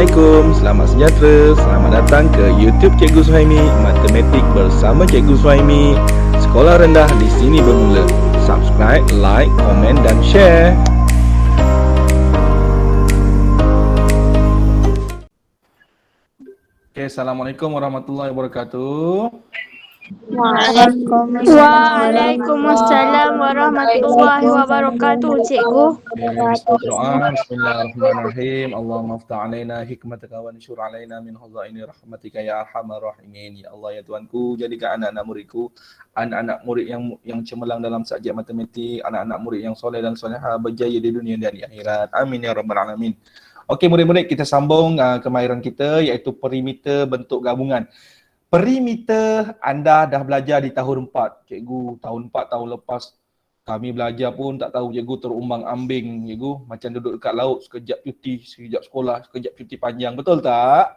Assalamualaikum, selamat sejahtera, selamat datang ke YouTube Cikgu Suhaimi, Matematik bersama Cikgu Suhaimi. Sekolah rendah di sini bermula. Subscribe, like, komen dan share. Okay, Assalamualaikum warahmatullahi wabarakatuh. Waalaikumsalam warahmatullahi wabarakatuh, cikgu. Doa, Bismillahirrahmanirrahim. Allahumma aftah alaina hikmataka wa nsyur alaina min hazaini rahmatika ya arhamar rahimin. Ya Allah ya Tuhanku, jadikan anak-anak muridku anak-anak murid yang cemerlang dalam subjek matematik, anak-anak murid yang soleh dan solehah, berjaya di dunia dan di akhirat. Amin ya rabbal alamin. Okey murid-murid, kita sambung kemahiran kita iaitu perimeter bentuk gabungan. Perimeter anda dah belajar di tahun 4. Cikgu tahun 4 tahun lepas kami belajar pun tak tahu cikgu terumbang ambing cikgu, macam duduk dekat laut, sekejap cuti, sekejap sekolah, sekejap cuti panjang, betul tak?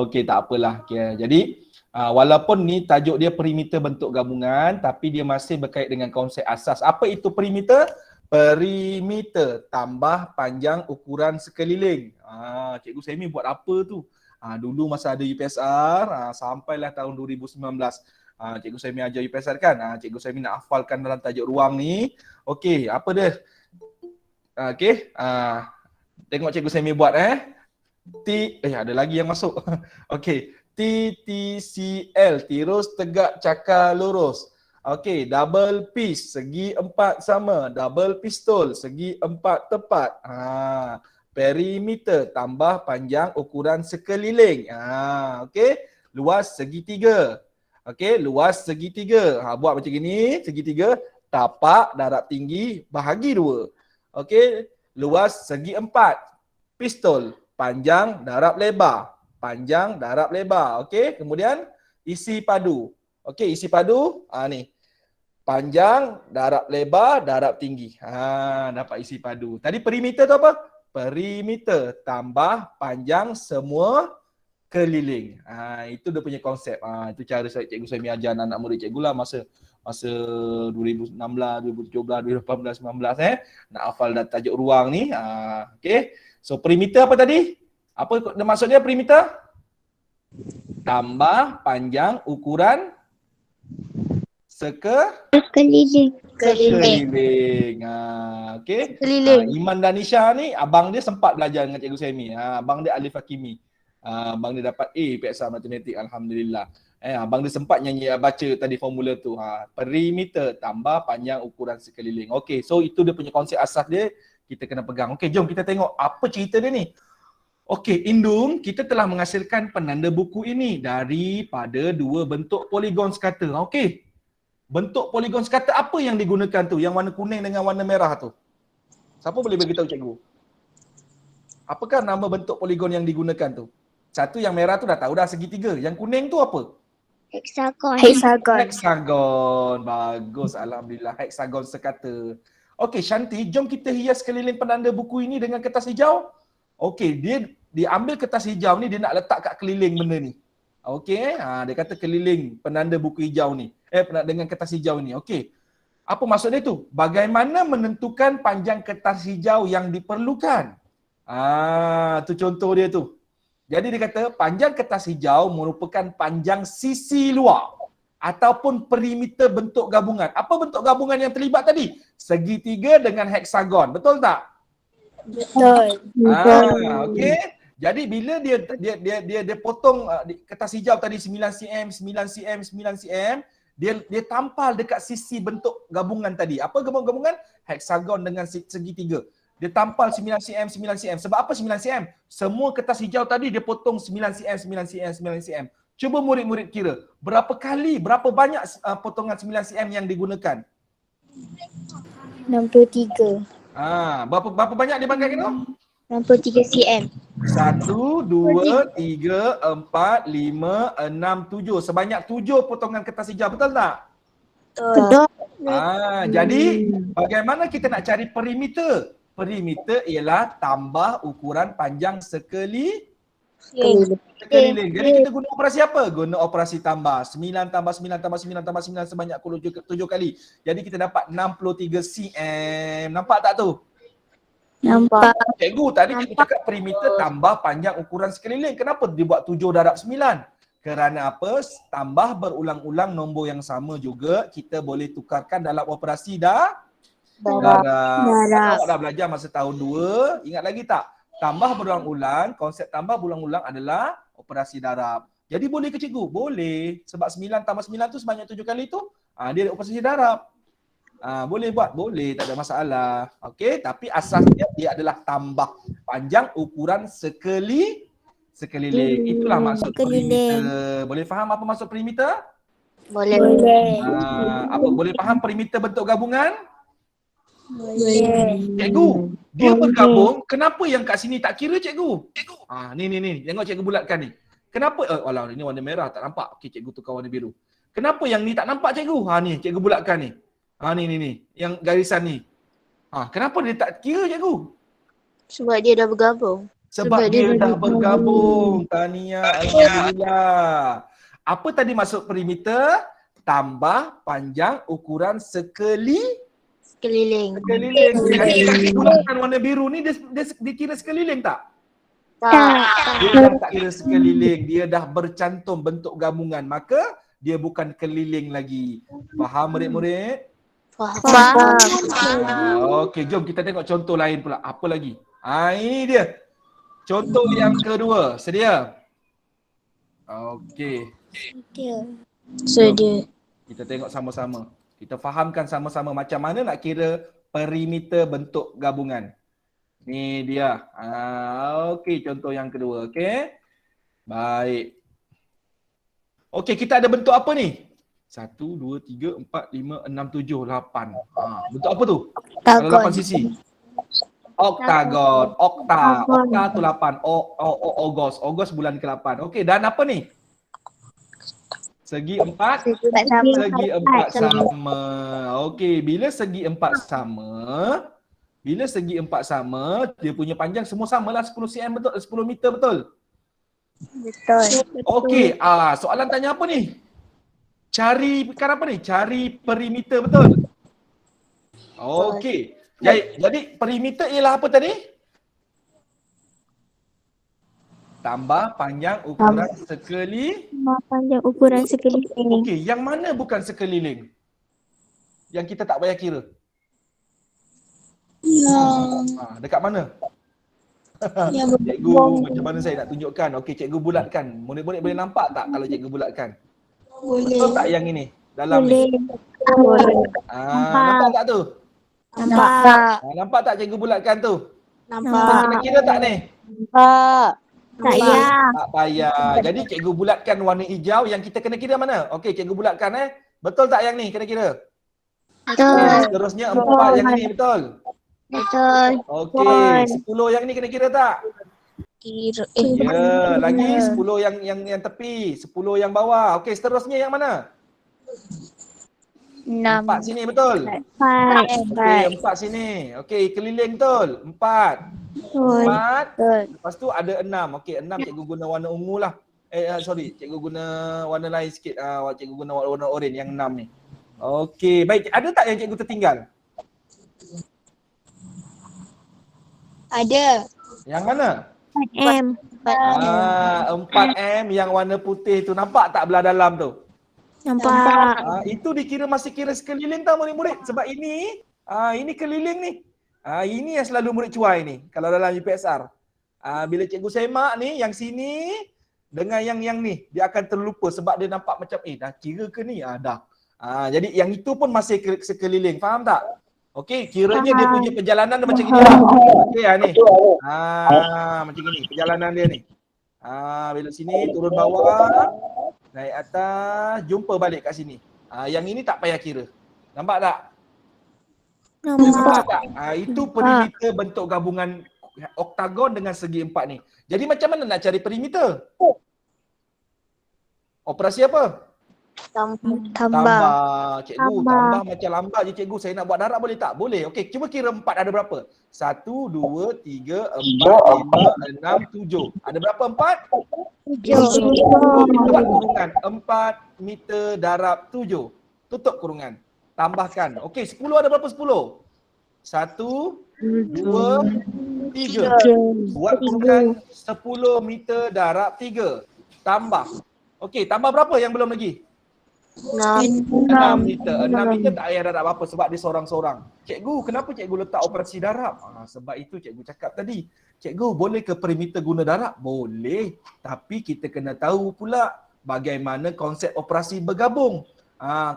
Okey, tak apalah. Okay. Jadi walaupun ni tajuk dia perimeter bentuk gabungan, tapi dia masih berkait dengan konsep asas. Apa itu perimeter? Perimeter tambah panjang ukuran sekeliling. Cikgu Suhaimi buat apa tu? Dulu masa ada UPSR, sampailah tahun 2019. Cikgu Suhaimi ajar UPSR kan? Cikgu Suhaimi nak hafalkan dalam tajuk ruang ni. Okey, apa dia? Okey, tengok Cikgu Suhaimi buat ada lagi yang masuk. Okey, TTCL, tirus tegak cakar lurus. Okey, double piece, segi 4 sama. Double pistol, segi 4 tepat. Perimeter tambah panjang ukuran sekeliling. Okey, luas segitiga. Okey, luas segitiga. Buat macam gini, segitiga, tapak darab tinggi bahagi 2. Okey, luas segi 4. Pistol, panjang darab lebar. Panjang darab lebar. Okey, kemudian isi padu. Okey, isi padu ni. Panjang darab lebar darab tinggi. Dapat isi padu. Tadi perimeter tu apa? Perimeter tambah panjang semua keliling. Itu dia punya konsep. Itu cara cikgu Suhaimi ajar anak murid cikgu lah masa 2016, 2017, 2018, 2019 nak hafal tajuk ruang ni. Okey. So perimeter apa tadi? Apa maksudnya perimeter? Tambah panjang ukuran sekeliling. Okey. Iman dan Nisha ni abang dia sempat belajar dengan cikgu Suhaimi. Abang dia Alif Hakimi. Abang dia dapat A PSA matematik, alhamdulillah. Abang dia sempat nyanyi baca tadi formula tu. Perimeter tambah panjang ukuran sekeliling. Okey, so itu dia punya konsep asas dia, kita kena pegang. Okey, jom kita tengok apa cerita dia ni. Okey, Indung, kita telah menghasilkan penanda buku ini daripada dua bentuk poligon sekata. Okey. Bentuk poligon sekata apa yang digunakan tu? Yang warna kuning dengan warna merah tu. Siapa boleh beritahu cikgu? Apakah nama bentuk poligon yang digunakan tu? Satu yang merah tu dah tahu dah, segitiga. Yang kuning tu apa? Heksagon. Heksagon. Bagus, alhamdulillah. Heksagon sekata. Okey, Shanti, jom kita hias keliling penanda buku ini dengan kertas hijau. Okey, dia ambil kertas hijau ni, dia nak letak kat keliling benda ni. Okey, dia kata keliling penanda buku hijau ni. Dengan kertas hijau ni. Okey. Apa maksud dia tu? Bagaimana menentukan panjang kertas hijau yang diperlukan? Tu contoh dia tu. Jadi dia kata panjang kertas hijau merupakan panjang sisi luar ataupun perimeter bentuk gabungan. Apa bentuk gabungan yang terlibat tadi? Segitiga dengan heksagon. Betul tak? Betul. Okey. Jadi bila dia potong kertas hijau tadi 9 cm, 9 cm, 9 cm, dia tampal dekat sisi bentuk gabungan tadi. Apa gabungan? Heksagon dengan segitiga. Dia tampal 9 cm, 9 cm. Sebab apa 9 cm? Semua kertas hijau tadi dia potong 9 cm, 9 cm, 9 cm. Cuba murid-murid kira, berapa banyak potongan 9 cm yang digunakan? 63. Berapa banyak dia bangkai tu? 63 cm. 1, 2, 3, 4, 5, 6, 7. Sebanyak 7 potongan kertas hijau, betul tak? Betul. Jadi bagaimana kita nak cari perimeter? Perimeter ialah tambah ukuran panjang sekeliling. Jadi kita guna operasi apa? Guna operasi tambah. 9 tambah 9 tambah 9 tambah 9 sebanyak 7 kali. Jadi kita dapat 63 cm. Nampak tak tu? Nampak. Cikgu tadi cikgu cakap perimeter tambah panjang ukuran sekeliling. Kenapa dia buat 7 darab 9? Kerana apa? Tambah berulang-ulang nombor yang sama juga kita boleh tukarkan dalam operasi darab. Awak dah belajar masa tahun 2, ingat lagi tak? Tambah berulang-ulang, konsep tambah berulang-ulang adalah operasi darab. Jadi boleh ke cikgu? Boleh. Sebab 9 tambah 9 tu sebanyak 7 kali tu, dia operasi darab. Boleh buat? Boleh, tak ada masalah. Okey, tapi asasnya dia adalah tambah panjang ukuran sekeliling. Itulah maksud perimeter. Boleh faham apa maksud perimeter? Boleh. Apa boleh faham perimeter bentuk gabungan? Boleh. Cikgu, dia bergabung, kenapa yang kat sini tak kira cikgu? Ni, tengok cikgu bulatkan ni. Kenapa? Alah, ini warna merah tak nampak. Okey, cikgu tukar warna biru. Kenapa yang ni tak nampak cikgu? Ni, cikgu bulatkan ni. Ni, yang garisan ni. Kenapa dia tak kira cikgu? Sebab dia dah bergabung. Sebab dia dah bergabung. Tahniah, alhamdulillah. Apa tadi maksud perimeter? Tambah panjang ukuran sekeliling. Jadi kaki bulatkan warna biru ni dia kira sekeliling tak? Dia dah tak kira sekeliling, dia dah bercantum bentuk gabungan, maka dia bukan keliling lagi. Faham murid-murid? Faham. Okey, jom kita tengok contoh lain pula. Apa lagi? Ini dia. Contoh yang kedua. Sedia? Okey. Sedia. Kita tengok sama-sama. Kita fahamkan sama-sama macam mana nak kira perimeter bentuk gabungan. Ni dia. Okey, contoh yang kedua. Okey. Baik. Okey, kita ada bentuk apa ni? 1, 2, 3, 4, 5, 6, 7, 8. Bentuk apa tu? Kalau 8 sisi. Oktagon. Okta tu 8. Ogos bulan ke-8. Okey, dan apa ni? Segi 4 sama. Okey, bila segi 4 sama, dia punya panjang semua samalah 10 cm betul, 10 meter betul. Okey, soalan tanya apa ni? Cari perimeter betul. Okey. Jadi perimeter ialah apa tadi? Tambah panjang ukuran sekeliling. Okey, yang mana bukan sekeliling? Yang kita tak payah kira. Dekat mana? Cikgu, macam mana saya nak tunjukkan? Okey, cikgu bulatkan. Murid-murid boleh nampak tak kalau cikgu bulatkan? Betul tak yang ini? Dalam ni? Nampak tak tu? Nampak tak cikgu bulatkan tu? Nampak. Kena kira tak ni? Tak payah. Tak payah. Jadi cikgu bulatkan warna hijau, yang kita kena kira mana? Okey, cikgu bulatkan Betul tak yang ni kena kira? Betul. Seterusnya 4 yang ini betul? Betul. Okey, 10 yang ni kena kira tak? Kira. Ya, lagi 10 yang tepi, 10 yang bawah. Okey, seterusnya yang mana? 6. 4 sini betul? 4. Okey, 4 sini. Okey, keliling betul? 4. 4. Lepas tu ada 6. Okey, 6 cikgu guna warna ungu lah. Cikgu guna warna lain sikit. Cikgu guna warna oranye yang 6 ni. Okey, baik. Ada tak yang cikgu tertinggal? Ada. Yang mana? 4M. 4M yang warna putih tu. Nampak tak belah dalam tu? Nampak. Itu dikira masih kira sekeliling tau murid-murid. Sebab ini keliling ni. Ini yang selalu murid cuai ni kalau dalam UPSR. Bila cikgu semak ni, yang sini dengan yang ni, dia akan terlupa sebab dia nampak macam dah kira ke ni? Dah. Jadi yang itu pun masih sekeliling. Faham tak? Okey, kiranya dia punya perjalanan dia macam gini lah. Okey ni. Macam gini perjalanan dia ni. Belok sini, turun bawah, naik atas, jumpa balik kat sini. Yang ini tak payah kira. Nampak tak? Nampak tak? Itu perimeter bentuk gabungan oktagon dengan segi 4 ni. Jadi macam mana nak cari perimeter? Operasi apa? Tambah. Cikgu, tambah macam lambat je cikgu. Saya nak buat darab boleh tak? Boleh. Okey, cuba kira 4 ada berapa? 1, 2, 3, 4, 5, 6, 7. Ada berapa 4? 7. Buat kurungan. 4 meter darab 7. Tutup kurungan. Tambahkan. Okey, 10 ada berapa 10? 1, 2, 3. Buat kurungan 10 meter darab 3. Tambah. Okey, tambah berapa yang belum lagi? 6 meter. 6 meter tak payah darab apa sebab dia seorang-seorang. Cikgu, kenapa cikgu letak operasi darab? Sebab itu cikgu cakap tadi. Cikgu, boleh ke perimeter guna darab? Boleh. Tapi kita kena tahu pula bagaimana konsep operasi bergabung.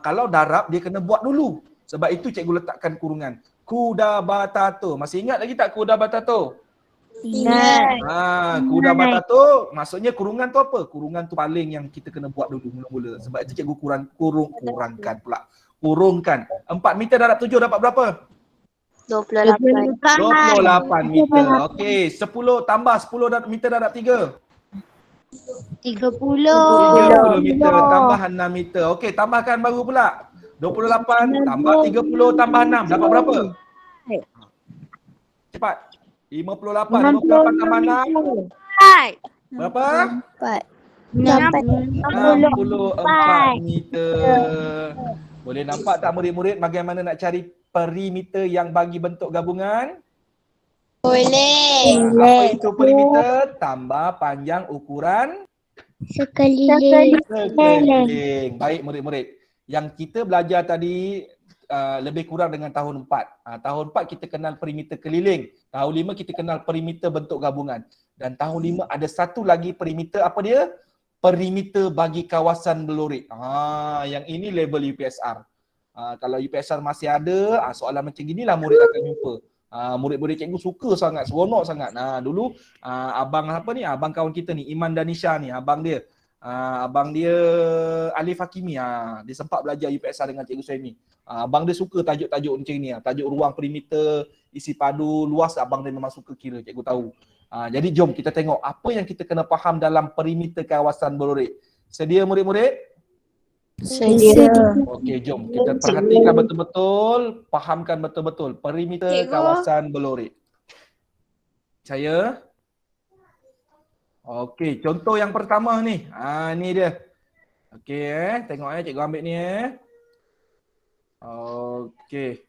Kalau darab, dia kena buat dulu. Sebab itu cikgu letakkan kurungan. Kuda batato. Masih ingat lagi tak kuda batato? Ingat. Kuda batato maksudnya kurungan tu apa? Kurungan tu paling yang kita kena buat dulu mula-mula. Sebab itu cikgu kurangkan pula. Kurungkan. 4 meter darab 7 dapat berapa? 28. 28 meter. Okey, 10 tambah 10 meter darab 3. 30 meter tambah 6 meter. Okey, tambahkan baru pula. 28 tambah 30 tambah 6 dapat berapa? Cepat. 58 tambah 6. Berapa? 64 meter. Boleh nampak tak murid-murid bagaimana nak cari perimeter yang bagi bentuk gabungan? Boleh. Apa itu perimeter? Tambah panjang ukuran Sekeliling. sekeliling. Baik murid-murid. Yang kita belajar tadi lebih kurang dengan tahun 4. Tahun 4 kita kenal perimeter keliling. Tahun 5 kita kenal perimeter bentuk gabungan. Dan tahun 5 ada satu lagi perimeter, apa dia? Perimeter bagi kawasan belorik. Yang ini label UPSR. Kalau UPSR masih ada, soalan macam ginilah murid akan jumpa. Murid-murid cikgu suka sangat, seronok sangat. Dulu abang apa ni? Abang kawan kita ni, Iman Danisha ni, abang dia Alif Hakimi. Dia sempat belajar UPSR dengan cikgu Suhaimi. Abang dia suka tajuk-tajuk macam ni, tajuk ruang perimeter, isi padu, luas. Abang dia memang suka kira, cikgu tahu. Jadi jom kita tengok apa yang kita kena faham dalam perimeter kawasan belorik. Sedia murid-murid? Sedia. Okey, jom kita perhatikan betul-betul, fahamkan betul-betul perimeter kawasan belorik. Saya okey, contoh yang pertama ni. Ni dia. Okey, tengok cikgu ambil ni Okey.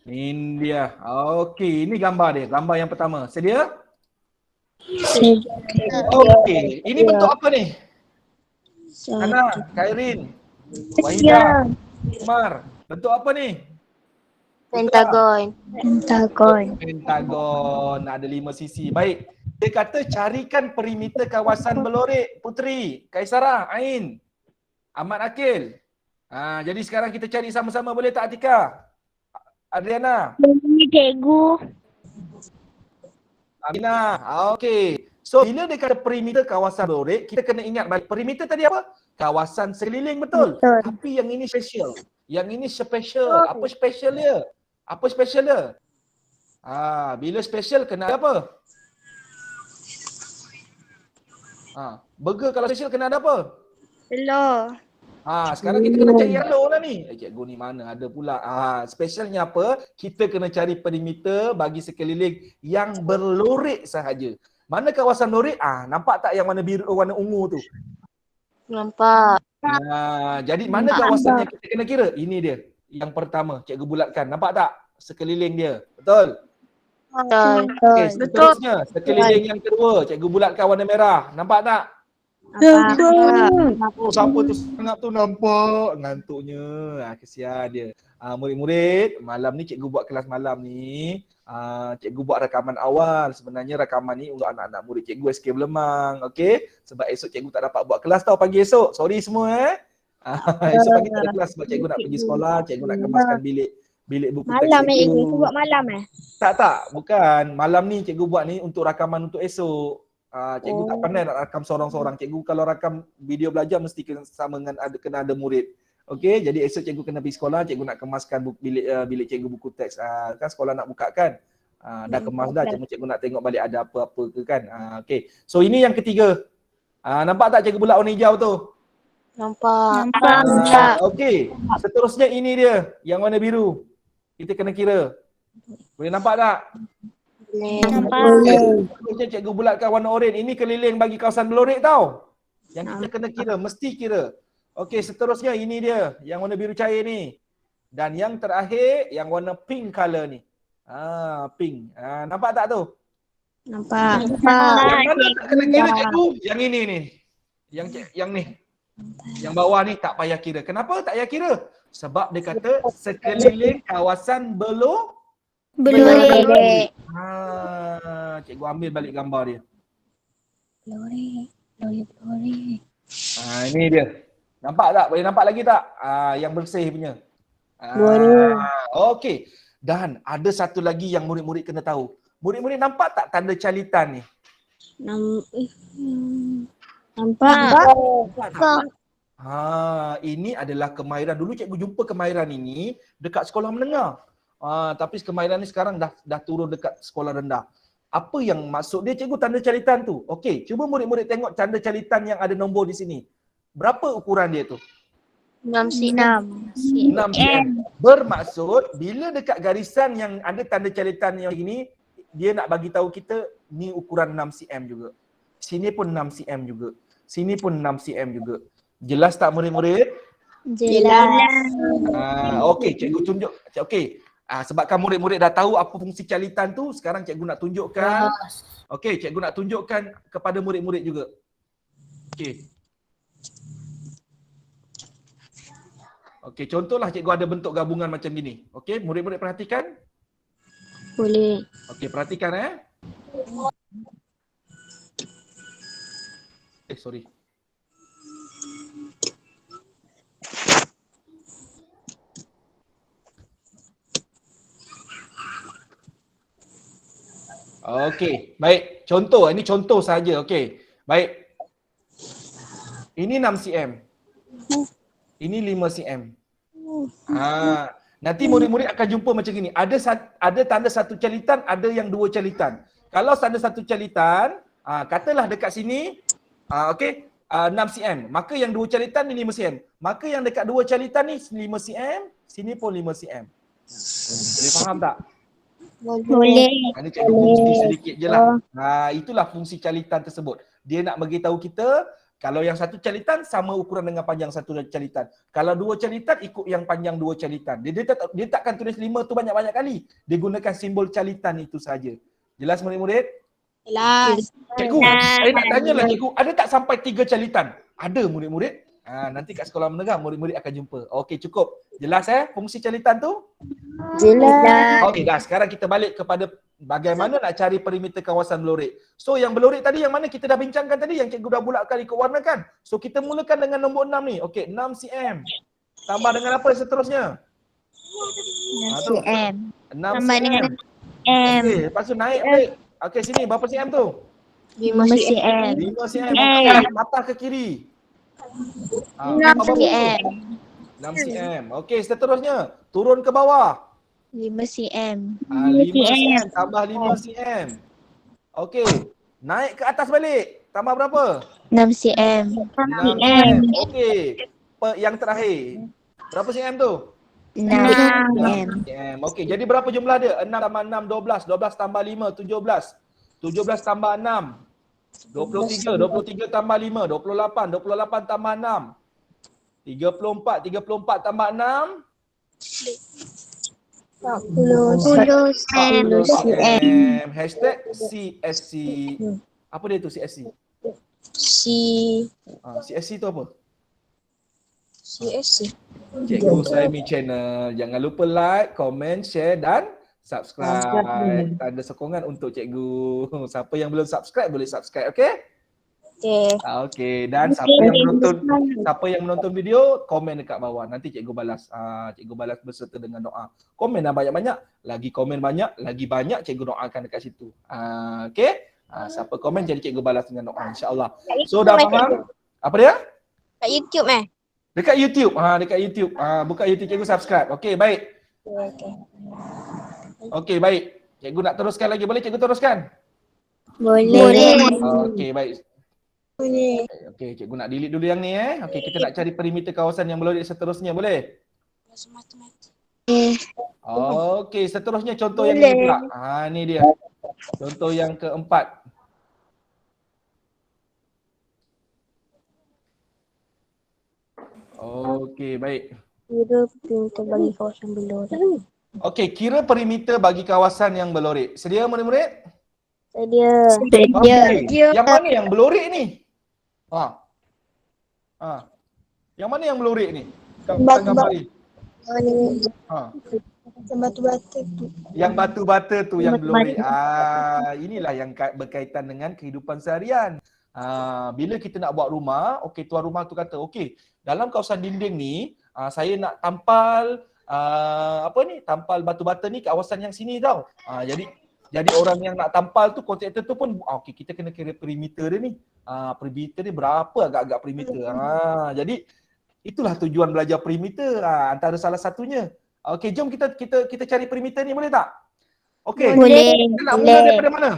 Ini dia. Okey, ini gambar dia. Gambar yang pertama. Sedia? Okey, ini bentuk apa ni? Ana, Khairin, Wahidah, Umar. Bentuk apa ni? Pentagon. Pentagon. Ada 5 sisi. Baik. Dia kata carikan perimeter kawasan belorik. Putri, Kaisara, Ain, Ahmad Akil. Jadi sekarang kita cari sama-sama, boleh tak Atika? Adriana? Boleh cikgu. Amina. Okey. So bila dia kata perimeter kawasan belorik, kita kena ingat balik perimeter tadi apa? Kawasan sekeliling, betul? Tapi yang ini special. Yang ini special. Apa special dia? Apa special dia? Bila special kena ada apa? Burger kalau special kena ada apa? Telur. Sekarang kita kena cari yellow lah ni. Cikgu ni mana ada pula. Specialnya apa? Kita kena cari perimeter bagi sekeliling yang berlorik sahaja. Mana kawasan lorik? Nampak tak yang warna biru, warna ungu tu? Nampak. Jadi mana kawasan yang kita kena kira? Ini dia. Yang pertama, cikgu bulatkan. Nampak tak? Sekeliling dia. Betul? Okay, seterusnya, sekeliling yang kedua, cikgu bulatkan warna merah. Nampak tak? Siapa tu sangat tu nampak ngantuknya. Kesian dia. Murid-murid, malam ni cikgu buat kelas malam ni. Cikgu buat rakaman awal. Sebenarnya rakaman ni untuk anak-anak murid cikgu SK Belemang. Okey? Sebab esok cikgu tak dapat buat kelas tau pagi esok. Sorry semua esok pagi tak ada kelas sebab cikgu nak pergi sekolah, cikgu nak kemaskan bilik buku teks Malam cikgu. cikgu buat malam Tak, bukan. Malam ni cikgu buat ni untuk rakaman untuk esok. Cikgu tak pandai nak rakam seorang-seorang. Cikgu kalau rakam video belajar mesti kena sama dengan kena ada murid. Okey, jadi esok cikgu kena pergi sekolah, cikgu nak kemaskan bilik cikgu buku teks. Kan sekolah nak buka kan? Dah kemas dah, cikgu nak tengok balik ada apa-apa ke kan. Okey. So ini yang ketiga. Nampak tak cikgu bulat warna hijau tu? Nampak. Okey. Seterusnya ini dia, yang warna biru. Kita kena kira. Boleh nampak tak? Boleh. Cikgu bulatkan warna oranye. Ini keliling bagi kawasan belorik tau. Yang kita kena kira, mesti kira. Okey, seterusnya ini dia, yang warna biru cair ni. Dan yang terakhir yang warna pink color ni. Pink. Nampak tak tu? Nampak. Yang mana tak kena kira cikgu? Yang ini ni. Yang ni. Yang bawah ni tak payah kira. Kenapa tak payah kira? Sebab dia kata sekeliling kawasan Belorek. Cikgu ambil balik gambar dia. Belorek. Ini dia. Nampak tak? Boleh nampak lagi tak? Yang bersih punya. Boleh. Okey. Dan ada satu lagi yang murid-murid kena tahu. Murid-murid nampak tak tanda calitan ni? Nampak. Ini adalah kemahiran. Dulu cikgu jumpa kemahiran ini dekat sekolah menengah. Tapi kemahiran ni sekarang dah turun dekat sekolah rendah. Apa yang maksud dia cikgu tanda calitan tu? Okey, cuba murid-murid tengok tanda calitan yang ada nombor di sini. Berapa ukuran dia tu? 6 cm. Bermaksud bila dekat garisan yang ada tanda calitan yang ini, dia nak bagi tahu kita ni ukuran 6 cm juga. Sini pun 6 cm juga. Sini pun 6 cm juga. Jelas tak murid-murid? Jelas. Okey, cikgu tunjuk. Okey. Sebabkan murid-murid dah tahu apa fungsi calitan tu, sekarang cikgu nak tunjukkan. Okey, cikgu nak tunjukkan kepada murid-murid juga. Okey. Okey, contohlah cikgu ada bentuk gabungan macam gini. Okey, murid-murid perhatikan. Boleh. Okey, perhatikan sorry. Okey, baik. Contoh, ini contoh saja. Okey. Baik. Ini 6 cm. Ini 5 cm. Nanti murid-murid akan jumpa macam ni. Ada tanda satu calitan, ada yang dua calitan. Kalau tanda satu calitan, katalah dekat sini, okey, 6 cm. Maka yang dua calitan ni 5 cm. Maka yang dekat dua calitan ni 5 cm, sini pun 5 cm. Boleh faham tak? Boleh. Ini cikgu fungsi sedikit je lah. Itulah fungsi calitan tersebut. Dia nak bagi tahu kita kalau yang satu calitan sama ukuran dengan panjang satu calitan. Kalau dua calitan ikut yang panjang dua calitan. Dia takkan tulis 5 tu banyak-banyak kali. Dia gunakan simbol calitan itu saja. Jelas murid-murid? Jelas. Cikgu, saya nak tanyalah cikgu, ada tak sampai 3 calitan? Ada murid-murid? Nanti kat sekolah menengah murid-murid akan jumpa. Okey, cukup. Jelas fungsi calitan tu? Jelas. Okey, dah sekarang kita balik kepada bagaimana nak cari perimeter kawasan belorek. So yang belorek tadi yang mana kita dah bincangkan tadi, yang cikgu dah bulatkan ikut warna kan? So kita mulakan dengan nombor 6 ni. Okey, 6 cm. Tambah dengan apa seterusnya? 6 cm. 6 Tambah cm. dengan Okey, lepas tu naik balik. Okey, sini berapa cm tu? 5 cm. 5 cm. Patah ke kiri? 6 cm. 6 cm. Okey, seterusnya turun ke bawah. 5 cm. 5 cm tambah 5 cm. Okey, naik ke atas balik. Tambah berapa? 6 cm. 6 cm. Okey. Yang terakhir. Berapa cm tu? 6 cm. cm. Okey, jadi berapa jumlah dia? 6 tambah 6, 12. 12 tambah 5, 17. 17 tambah 6, 23. 23 tambah 5, 28. 28 tambah 6, 34. 34 tambah 6, 40 cm. Hashtag CSC. Apa dia tu CSC? CSC tu apa? CSC. Cikgu Saimi Channel. Jangan lupa like, komen, share dan subscribe. Tanda sokongan untuk cikgu. Siapa yang belum subscribe boleh subscribe, okey? Okey. Dan siapa yang menonton video, komen dekat bawah. Nanti cikgu balas. Cikgu balas berserta dengan doa. Komen dah banyak-banyak. Lagi komen banyak, lagi banyak cikgu doakan dekat situ. Okey? Siapa komen jadi cikgu balas dengan doa, insya-Allah. So dah faham? Apa dia? Kat YouTube Dekat YouTube. Dekat YouTube. Buka YouTube cikgu subscribe. Okey, baik. Okey, baik. Cikgu nak teruskan lagi. Boleh cikgu teruskan? Boleh. Okey, baik. Boleh. Okey, cikgu nak delete dulu yang ni Okey, kita nak cari perimeter kawasan yang belorek seterusnya, boleh? Okey, seterusnya contoh yang ni pula. Ni dia. Contoh yang keempat. Okey, baik. Kira perimeter bagi kawasan berlori. Okey, kira perimeter bagi kawasan yang berlori. Sedia murid-murid? Sedia. Okey. Yang mana yang berlori ni? Ha. Ha. Yang mana yang berlori ni? Kita gambar ni. Ha. Macam batu-batu tu. Yang batu-bata tu yang berlori. Inilah yang berkaitan dengan kehidupan seharian. Bila kita nak buat rumah, okey, tuan rumah tu kata, okey, dalam kawasan dinding ni, saya nak tampal tampal batu-bata ni kawasan yang sini tau. Jadi orang yang nak tampal tu, kontraktor tu pun okey, kita kena kira perimeter dia ni. Perimeter ni berapa agak-agak perimeter. Jadi itulah tujuan belajar perimeter, antara salah satunya. Okey, jom kita cari perimeter ni, boleh tak? Okey. Boleh. Kita nak mula daripada mana?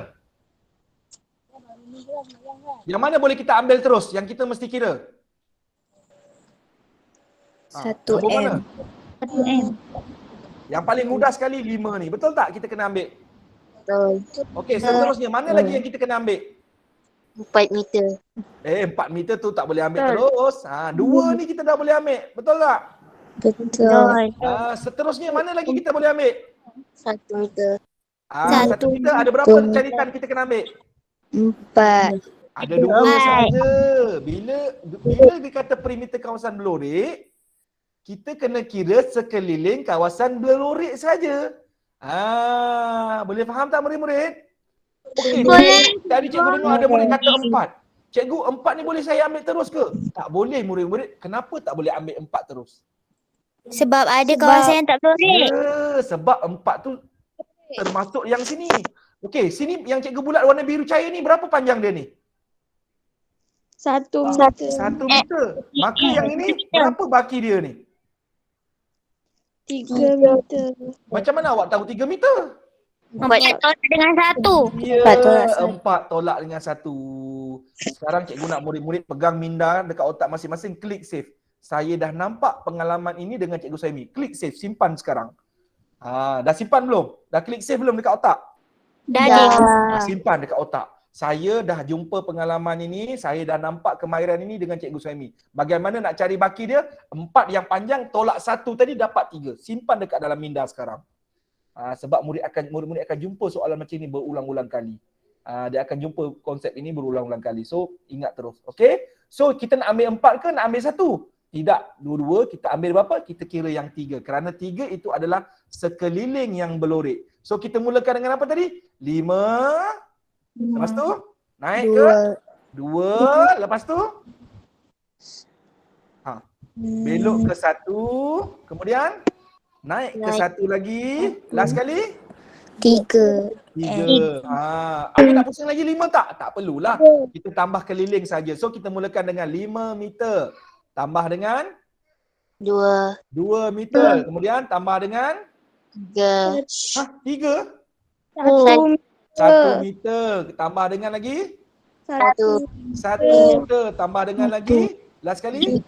Yang mana boleh kita ambil terus? Yang kita mesti kira. 1 nombor mana? M. 1 M. Yang paling mudah sekali 5 ni. Betul tak kita kena ambil? Betul. Okey, seterusnya mana lagi yang kita kena ambil? 4 meter. 4 meter tu tak boleh ambil terus. 2 ni kita dah boleh ambil. Betul tak? Betul. Seterusnya mana lagi kita boleh ambil? 1 meter. 1 meter ada berapa carikan kita kena ambil? 4. Ada 2 saja. Bila dia kata perimeter kawasan berlori, kita kena kira sekeliling kawasan berlori saja. Boleh faham tak murid-murid? Okey. Tadi cikgu dengar ada murid kata 4. Cikgu, 4 ni boleh saya ambil terus ke? Tak boleh murid-murid. Kenapa tak boleh ambil 4 terus? Sebab ada kawasan yang tak berlori. Ya, sebab 4 tu termasuk yang sini. Okey, sini yang cikgu bulat warna biru cair ni berapa panjang dia ni? 1 meter. 1 meter. Maka yang ini berapa baki dia ni? 3 meter. Macam mana awak tahu 3 meter? 4 tolak dengan 1. Ya, 4 tolak dengan 1. Sekarang cikgu nak murid-murid pegang minda dekat otak masing-masing, klik save. Saya dah nampak pengalaman ini dengan cikgu Saimi. Klik save, simpan sekarang. Dah simpan belum? Dah klik save belum dekat otak? Dah. Simpan dekat otak. Saya dah jumpa pengalaman ini, saya dah nampak kemahiran ini dengan cikgu Saimi. Bagaimana nak cari baki dia? 4 yang panjang tolak 1 tadi dapat 3. Simpan dekat dalam minda sekarang. Sebab murid-murid akan jumpa soalan macam ini berulang-ulang kali. Dia akan jumpa konsep ini berulang-ulang kali. So, ingat terus. Okay? So, kita nak ambil 4 ke nak ambil 1? Tidak. Dua-dua kita ambil berapa? Kita kira yang 3. Kerana 3 itu adalah sekeliling yang berlori. So, kita mulakan dengan apa tadi? 5. Lepas tu? Naik ke? 2. Lepas tu? Belok ke 1. Kemudian? Naik ke 1 lagi. Last kali? 3. 3. Ambil nak pusing lagi 5 tak? Tak perlulah. Kita tambah keliling saja. So kita mulakan dengan 5 meter. Tambah dengan 2 meter. Kemudian tambah dengan 3. 3? 1 meter. Tambah dengan lagi 1. 1 meter. Tambah dengan lagi last kali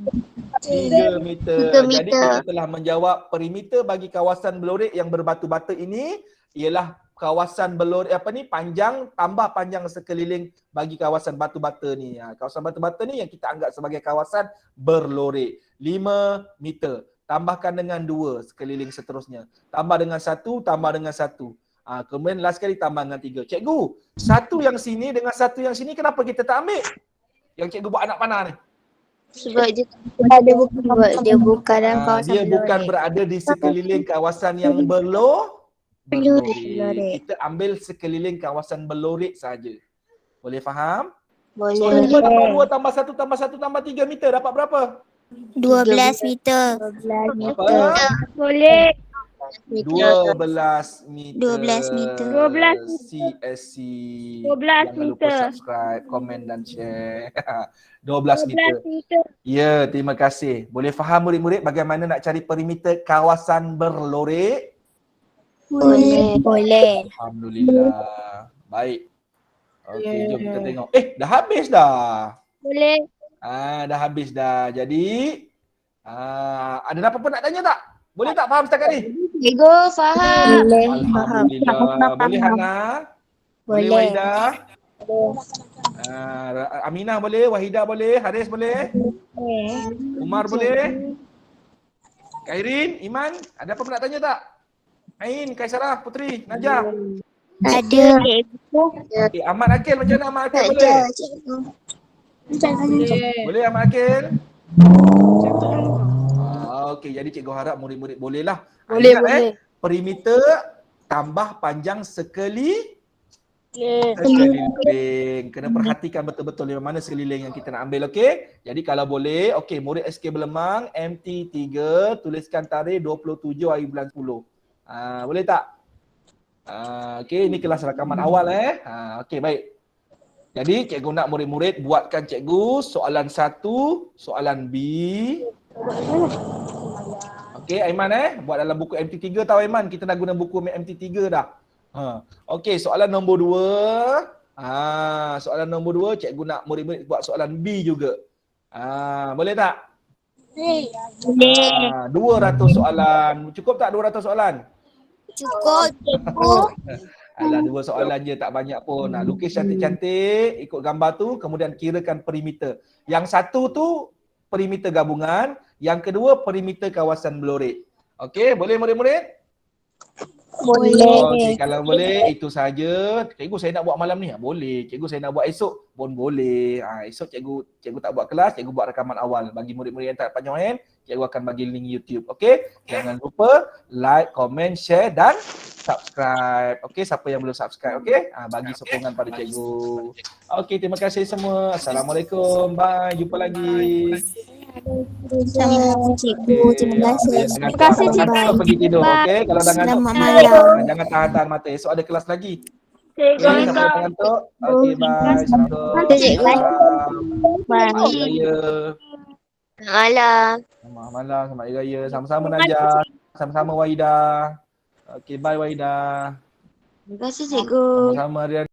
3 meter. Jadi kita telah menjawab perimeter bagi kawasan berlori yang berbatu-bata ini ialah kawasan berlori panjang tambah panjang sekeliling bagi kawasan batu-bata ni. Kawasan batu-bata ni yang kita anggap sebagai kawasan berlori. 5 meter. Tambahkan dengan 2 sekeliling seterusnya. Tambah dengan 1, tambah dengan 1. Kemudian last kali tambah dengan 3. Cikgu, 1 yang sini dengan 1 yang sini kenapa kita tak ambil? Yang cikgu buat anak panah ni. Sebab dia bukan dalam kawasan dia bukan berada di sekeliling kawasan yang berlori. Kita ambil sekeliling kawasan berlori saja. Boleh faham? Boleh. So 5 tambah 2 tambah 1 tambah 1 tambah 3 meter dapat berapa? 12 meter. Apa? Boleh. 12 meter. 12 meter. CSC. 12 Jangan lupa meter. subscribe, komen dan share. 12 meter. Ya, terima kasih. Boleh faham murid-murid bagaimana nak cari perimeter kawasan berlori? Boleh. Alhamdulillah. Baik. Okey, jom kita tengok. Dah habis dah. Boleh. Dah habis dah. Jadi, ada apa-apa nak tanya tak? Boleh tak faham setakat ni? Cikgu faham. Alhamdulillah. Boleh Hana? Boleh Boleh. Wahidah? Aminah boleh? Wahidah boleh? Haris boleh? Umar boleh? Kairin, Iman, ada apa nak tanya tak? Ain, Kaisarah, Putri, Najah. Ada. Okay, Ahmad Akil macam mana Ahmad Akil Tak boleh? ada, cikgu. Boleh Ahmad Akil? Okey, jadi cikgu harap murid-murid bolehlah. Boleh, Ingat boleh. perimeter tambah panjang sekeliling. Kena perhatikan betul-betul di mana sekeliling yang kita nak ambil, okey? Jadi kalau boleh, okey, murid SK Berlemang MT3 tuliskan tarikh 27 hari bulan 10. Boleh tak? Okey, ini kelas rakaman awal okey, baik. Jadi cikgu nak murid-murid buatkan cikgu soalan 1, soalan B. Okey, Aiman buat dalam buku MT3 tahu Aiman, kita dah guna buku MT3 dah. Okey, soalan nombor 2. Soalan nombor 2 cikgu nak murid-murid buat soalan B juga. Boleh tak? Boleh. 200 soalan. Cukup tak 200 soalan? Cukup, cikgu. Alah, 2 soalan je, tak banyak pun. Lukis cantik-cantik, ikut gambar tu, kemudian kirakan perimeter. Yang satu tu perimeter gabungan, yang kedua perimeter kawasan Blorek. Okey, boleh murid-murid? Boleh. Okey, kalau boleh itu saja. Cikgu saya nak buat malam ni. Boleh. Cikgu saya nak buat esok pun boleh. Esok cikgu tak buat kelas, cikgu buat rakaman awal. Bagi murid-murid yang tak dapat join, cikgu akan bagi link YouTube. Okey? Jangan lupa like, comment, share dan subscribe. Okey, siapa yang belum subscribe, okey? Bagi sokongan pada cikgu. Okey, terima kasih semua. Assalamualaikum. Bye. Jumpa lagi. Sama cikgu. Terima kasih. Terima kasih cikgu. Pergi tidur, okey? Kalau dah ngantuk, Selamat malam. jangan tahan-tahan mata. Esok ada kelas lagi. Cikgu Okey, siapa yang ngantuk? Okey, bye. Assalamualaikum. Cikgu. Bye. Selamat Hari Raya. Malam. Selamat malam, selamat Hari Raya. Sama-sama Najah. Sama-sama Wahida. Okey, bye Wahida. Terima kasih cikgu. Sama-sama Rian.